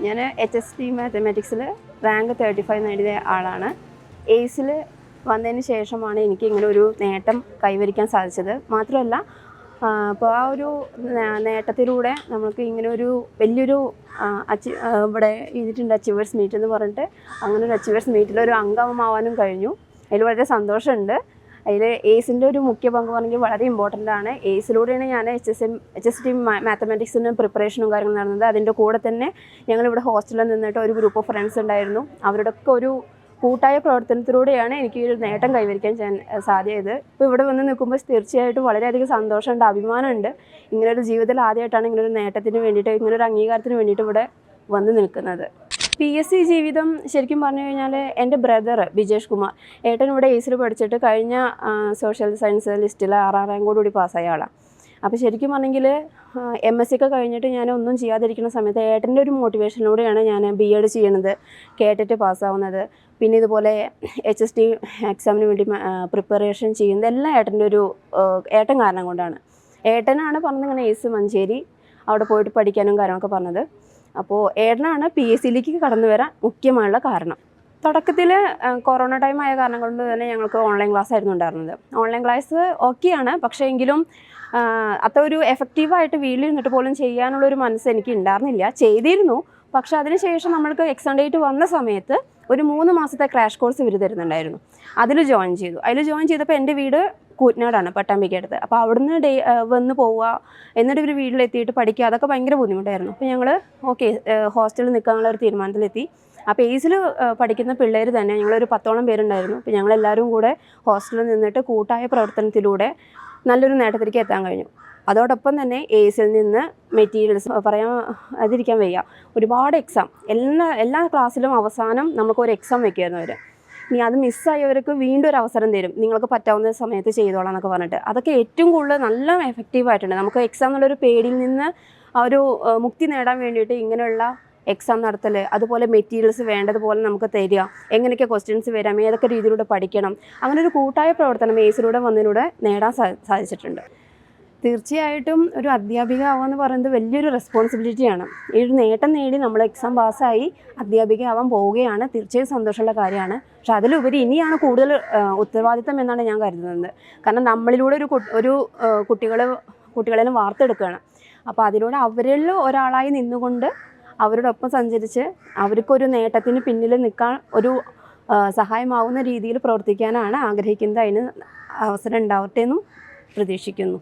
ഞാൻ HST മാത്തമാറ്റിക്സിൽ rank 35 നേടിയ ആളാണ്. എയ്സിൽ വന്നതിന് ശേഷമാണ് എനിക്ക് ഇങ്ങനെ ഒരു നേട്ടം കൈവരിക്കാൻ സാധിച്ചത്. മാത്രമല്ല അപ്പോൾ ആ ഒരു നേട്ടത്തിലൂടെ നമുക്ക് ഇങ്ങനെ ഒരു വലിയൊരു ഇവിടെ ചെയ്തിട്ടുണ്ട് അച്ചീവേഴ്സ് മീറ്റ് എന്ന് പറഞ്ഞിട്ട്. അങ്ങനെ ഒരു അച്ചീവേഴ്സ് മീറ്റിലൊരു അംഗമാവാനും കഴിഞ്ഞു. അതിൽ വളരെ സന്തോഷമുണ്ട്. അതിൽ എയ്സിൻ്റെ ഒരു മുഖ്യ പങ്ക് പറഞ്ഞെങ്കിൽ വളരെ ഇമ്പോർട്ടൻ്റ് ആണ്. എയ്സിലൂടെയാണ് ഞാൻ HST മാത്തമാറ്റിക്സിന് പ്രിപ്പറേഷനും കാര്യങ്ങളും നടന്നത്. അതിൻ്റെ കൂടെ തന്നെ ഞങ്ങളിവിടെ ഹോസ്റ്റലിൽ നിന്നിട്ട് ഒരു ഗ്രൂപ്പ് ഓഫ് ഫ്രണ്ട്സ് ഉണ്ടായിരുന്നു. അവരുടെയൊക്കെ ഒരു കൂട്ടായ പ്രവർത്തനത്തിലൂടെയാണ് എനിക്ക് ഈ ഒരു നേട്ടം കൈവരിക്കാൻ സാധ്യമായത്. ഇപ്പോൾ ഇവിടെ വന്ന് നിൽക്കുമ്പോൾ തീർച്ചയായിട്ടും വളരെയധികം സന്തോഷമുണ്ട്, അഭിമാനമുണ്ട്. ഇങ്ങനൊരു ജീവിതത്തിൽ ആദ്യമായിട്ടാണ് ഇങ്ങനൊരു നേട്ടത്തിന് വേണ്ടിയിട്ട്, ഇങ്ങനൊരു അംഗീകാരത്തിന് വേണ്ടിയിട്ട് ഇവിടെ വന്ന് നിൽക്കുന്നത്. PSC ജീവിതം ശരിക്കും പറഞ്ഞു കഴിഞ്ഞാൽ എൻ്റെ ബ്രദർ ബിജേഷ് കുമാർ ഏട്ടൻ ഇവിടെ എയ്സിൽ പഠിച്ചിട്ട് കഴിഞ്ഞ സോഷ്യൽ സയൻസ് ലിസ്റ്റിൽ 6ാം റാങ്കോടുകൂടി പാസ്സായ ആളാണ്. അപ്പോൾ ശരിക്കും പറഞ്ഞെങ്കിൽ MSc ഒക്കെ കഴിഞ്ഞിട്ട് ഞാൻ ഒന്നും ചെയ്യാതിരിക്കുന്ന സമയത്ത് ഏട്ടൻ്റെ ഒരു മോട്ടിവേഷനിലൂടെയാണ് ഞാൻ BEd ചെയ്യണത്, കേട്ടിട്ട് പാസ്സാവുന്നത്. പിന്നെ ഇതുപോലെ HST എക്സാമിന് വേണ്ടി പ്രിപ്പറേഷൻ ചെയ്യുന്നത് എല്ലാം ഏട്ടൻ്റെ ഒരു ഏട്ടൻ കാരണം കൊണ്ടാണ്. ഏട്ടനാണ് പറഞ്ഞത് ഇങ്ങനെ എയ്സ് മഞ്ചേരി അവിടെ പോയിട്ട് പഠിക്കാനും കാര്യങ്ങളൊക്കെ പറഞ്ഞത്. അപ്പോൾ ഏട്ടനാണ് PSCയിലേക്ക് കടന്നു വരാൻ മുഖ്യമായുള്ള കാരണം. തുടക്കത്തിൽ കൊറോണ ടൈം ആയ കാരണം കൊണ്ട് തന്നെ ഞങ്ങൾക്ക് ഓൺലൈൻ ക്ലാസ് ആയിരുന്നു ഉണ്ടായിരുന്നത്. ഓൺലൈൻ ക്ലാസ് ഓക്കെയാണ്, പക്ഷേ എങ്കിലും അത്ര ഒരു എഫക്റ്റീവായിട്ട് വീട്ടിലിരുന്നിട്ട് പോലും ചെയ്യാനുള്ളൊരു മനസ്സ് എനിക്ക് ഉണ്ടായിരുന്നില്ല. ചെയ്തിരുന്നു, പക്ഷെ അതിനുശേഷം നമ്മൾക്ക് എക്സാം ഡേറ്റ് വന്ന സമയത്ത് ഒരു 3 മാസത്തെ ക്രാഷ് കോഴ്സ് ഇവർ തരുന്നുണ്ടായിരുന്നു. അതിൽ ജോയിൻ ചെയ്തു. അതിൽ ജോയിൻ ചെയ്തപ്പോൾ എൻ്റെ വീട് കൂറ്റനാടാണ്, പട്ടാമ്പിക്കടുത്ത്. അപ്പോൾ അവിടുന്ന് വന്ന് പോവുക, എന്നിട്ട് ഇവർ വീട്ടിലെത്തിയിട്ട് പഠിക്കുക, അതൊക്കെ ഭയങ്കര ബുദ്ധിമുട്ടായിരുന്നു. അപ്പോൾ ഞങ്ങൾ ഹോസ്റ്റലിൽ നിൽക്കാനുള്ള ഒരു തീരുമാനത്തിലെത്തി. അപ്പോൾ എയ്സിൽ പഠിക്കുന്ന പിള്ളേർ തന്നെ ഞങ്ങളൊരു 10ഓളം പേരുണ്ടായിരുന്നു. അപ്പോൾ ഞങ്ങളെല്ലാവരും കൂടെ ഹോസ്റ്റലിൽ നിന്നിട്ട് കൂട്ടായ പ്രവർത്തനത്തിലൂടെ നല്ലൊരു നേട്ടത്തിലേക്ക് എത്താൻ കഴിഞ്ഞു. അതോടൊപ്പം തന്നെ എയ്സിൽ നിന്ന് മെറ്റീരിയൽസ് പറയാതിരിക്കാൻ വയ്യ, ഒരുപാട് എക്സാം എല്ലാ ക്ലാസ്സിലും അവസാനം നമുക്കൊരു എക്സാം വയ്ക്കുമായിരുന്നു അവർ. ഇനി അത് മിസ്സായവർക്ക് വീണ്ടും ഒരു അവസരം തരും, നിങ്ങൾക്ക് പറ്റാവുന്ന സമയത്ത് ചെയ്തോളാം എന്നൊക്കെ പറഞ്ഞിട്ട്. അതൊക്കെ ഏറ്റവും കൂടുതൽ നല്ല എഫക്റ്റീവായിട്ടുണ്ട്. നമുക്ക് എക്സാം എന്നുള്ളൊരു പേടിയിൽ നിന്ന് ആ ഒരു മുക്തി നേടാൻ വേണ്ടിയിട്ട് ഇങ്ങനെയുള്ള എക്സാം നടത്തൽ, അതുപോലെ മെറ്റീരിയൽസ് വേണ്ടതുപോലെ നമുക്ക് തരിക, എങ്ങനെയൊക്കെ ക്വസ്റ്റ്യൻസ് വരാം, ഏതൊക്കെ രീതിയിലൂടെ പഠിക്കണം, അങ്ങനെ ഒരു കൂട്ടായ പ്രവർത്തനം എയ്സിലൂടെ വന്നതിലൂടെ നേടാൻ സാധിച്ചിട്ടുണ്ട്. തീർച്ചയായിട്ടും ഒരു അധ്യാപിക ആവാന്ന് പറയുന്നത് വലിയൊരു റെസ്പോൺസിബിലിറ്റിയാണ്. ഈ ഒരു നേട്ടം നേടി നമ്മൾ എക്സാം പാസ്സായി അധ്യാപിക ആവാൻ പോവുകയാണ്. തീർച്ചയായും സന്തോഷമുള്ള കാര്യമാണ്. പക്ഷെ അതിലുപരി ഇനിയാണ് കൂടുതൽ ഉത്തരവാദിത്തം എന്നാണ് ഞാൻ കരുതുന്നത്. കാരണം നമ്മളിലൂടെ ഒരു കുട്ടികളെ വാർത്തെടുക്കുകയാണ്. അപ്പോൾ അതിലൂടെ അവരിൽ ഒരാളായി നിന്നുകൊണ്ട് അവരുടെ ഒപ്പം സഞ്ചരിച്ച് അവർക്കൊരു നേട്ടത്തിന് പിന്നിൽ നിൽക്കാൻ ഒരു സഹായമാവുന്ന രീതിയിൽ പ്രവർത്തിക്കാനാണ് ആഗ്രഹിക്കുന്നത്. അതിന് അവസരം ഉണ്ടാവട്ടെ എന്നും പ്രതീക്ഷിക്കുന്നു.